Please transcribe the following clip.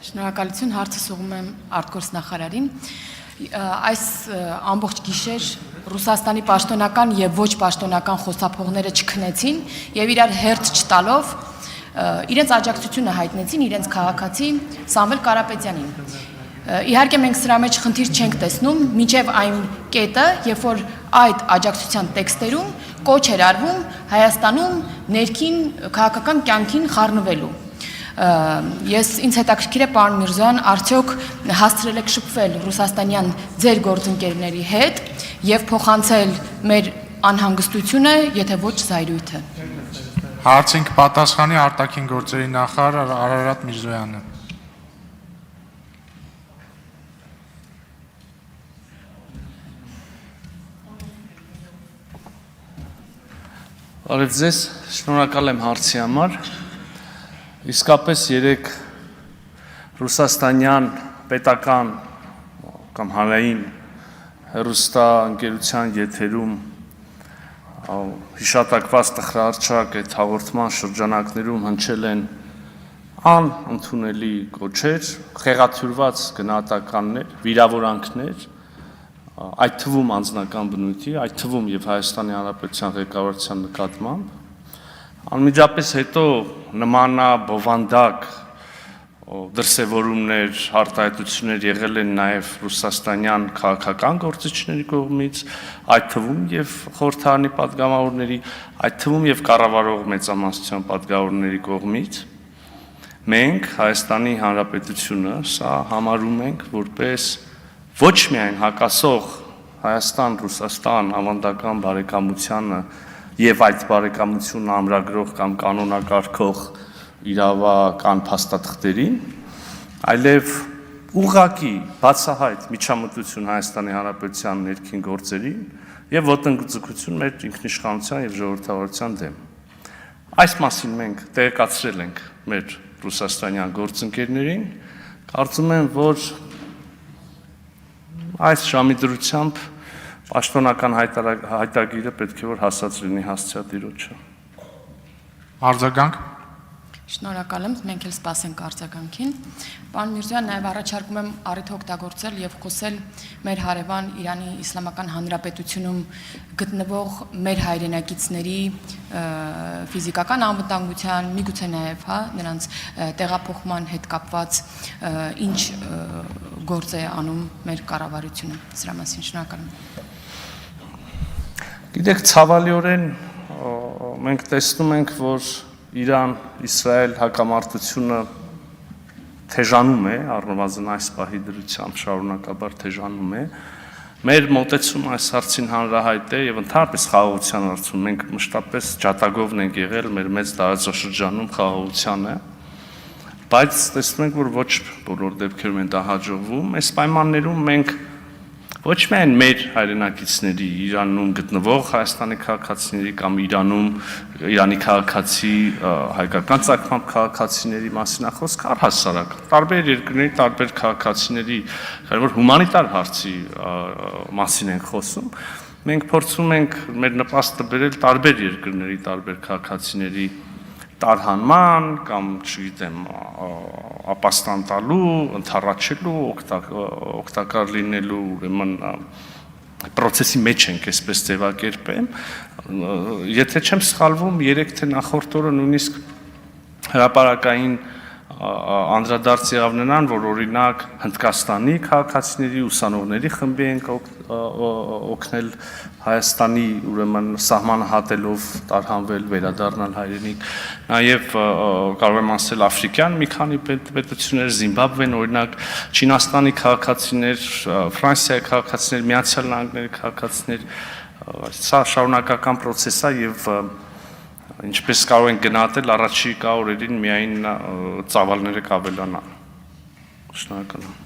Շնորհակալություն, հարցս ուղղում եմ արտգործնախարարին։ Այս ամբողջ գիշեր Ռուսաստանի պաշտոնական եւ ոչ պաշտոնական խոսափողները չքնեցին եւ իրար հերթ չտալով իրենց աջակցությունը հայտնեցին իրենց քաղաքացի Սամվել Կարապետյանին։ Իհարկե մենք սրա մեջ խնդիր չենք տեսնում, մինչև այն կետը, երբ որ այդ աջակցության տեքստերում կոչ էր արվում Հայաստանում ներքին քաղաքական կյանքին խառնվելու։ Ես ինձ հետաքրքիր է պարոն Միրզոյան, արդյոք հասցրել եք շփվել ռուսաստանյան ձեր գործընկերների հետ եւ փոխանցել մեր անհանգստությունը, եթե ոչ զայրույթը։ Հարցին կպատասխանի արտաքին գործերի նախարար Արարատ Միրզոյանը։ Բարև ձեզ, շնորհակալ եմ հարցի համար։ Իսկապես երեք ռուսաստանյան պետական կամ հանրային հեռուստաընկերության եթերում հիշատակված տխրահարչակ այդ հաղորդման շրջանակներում հնչել են անընդունելի կոչեր, խեղաթյուրված գնահատականներ, վիրավորանքներ, այդ թվում անձնական բնույթի, այդ թվում եւ Հայաստանի Հանրապետության ղեկավարության նկատմամբ, անմիջապես հետո նմանաբովանդակ դրսևորումներ, արտահայտություններ եղել են նաեւ ռուսաստանյան քաղաքական գործիչների կողմից, այդ թվում եւ խորհրդարանի պատգամավորների, այդ թվում եւ կառավարող մեծամասնության պատգամավորների կողմից, մենք Հայաստանի Հանրապետությունը սա համարում ենք որպես ոչ միայն հակասող Հայաստան-Ռուսաստան ավանդական բարեկամությանը եւ այդ բարեկամությունը ամրագրող կամ կանոնակարգող իրավական փաստաթղթերին, այլև ուղղակի բացահայտ միջամտություն Հայաստանի Հանրապետության ներքին գործերին եւ ոտնձգություն մեր ինքնիշխանության եւ ժողովրդավարության դեմ։ Այս մասին մենք տեղեկացրել ենք մեր ռուսաստանյան գործընկերներին, կարծում եմ, որ այս ժամի դրությամբ պաշտոնական հայտագիրը պետք է որ հասած լինի հասցեատիրոջը։ Արձագանք։ Շնորհակալ եմ, մենք էլ սպասենք արձագանքին։ Պարոն Միրզոյան, նաև առաջարկում եմ առիթ օգտագործել եւ խոսել մեր հարևան Իրանի Իսլամական Հանրապետությունում գտնվող մեր հայրենակիցների ֆիզիկական անվտանգության, միգուցե նաև, նրանց տեղափոխման հետ կապված ինչ գործ է անում մեր կառավարությունը։ Սրա մասին շնորհակալ եմ։ Գիտեք, ցավալիորեն մենք տեսնում ենք, որ Իրան-Իսրայել հակամարտությունը թեժանում է, առնվազն այս պահի դրությամբ շարունակաբար թեժանում է։ Մեր մոտեցումը այս հարցին հանրահայտ է եւ ընդհանրապես խաղաղության հարցում մենք մշտապես ջատագովն ենք եղել մեր մեծ տարածաշրջանում խաղաղությանը, բայց տեսնում ենք, որ ոչ բոլոր դեպքերում են դա հաջողվում։ Այս պայմաններում մենք ոչ միայն մեր հայրենակիցների Իրանում գտնվող Հայաստանի քաղաքացիների կամ Իրանի քաղաքացի հայկական ծագմամբ քաղաքացիների մասին է խոսքը, առհասարակ տարբեր երկրների տարբեր քաղաքացիների որ հումանիտար հարցի մասին ենք խոսում, մենք փորձում ենք մեր նպաստը բերել տարբեր երկրների տարբեր քաղաքացիների տարհանման կամ, չգիտեմ, ապաստան տալու, ընդառաջելու, օգտակար լինելու, ուրեմն process-ի մեջ ենք, այսպես ձևակերպեմ։ Եթե չեմ սխալվում, երեք թե նախորդ օրը նույնիսկ հրապարակային անդրադարձ եղավ նրան, որ օրինակ Հնդկաստանի քաղաքացիների ուսանողների խմբի ենք օգնել Հայաստանի ուրեմն սահմանը հատելով տարհանվել, վերադառնալ հայրենիք, նաև կարող եմ ասել աֆրիկյան մի քանի պետություններ, Զիմբաբվեն, օրինակ Չինաստանի քաղաքացիներ, Ֆրանսիայի քաղաքացիներ, Միացյալ Նահանգների քաղաքացիներ, սա շարունակական process է եւ ինչպես կարող ենք գնահատել առաջիկա օրերին միայն ծավալները կավելանան։ Շնորհակալ եմ։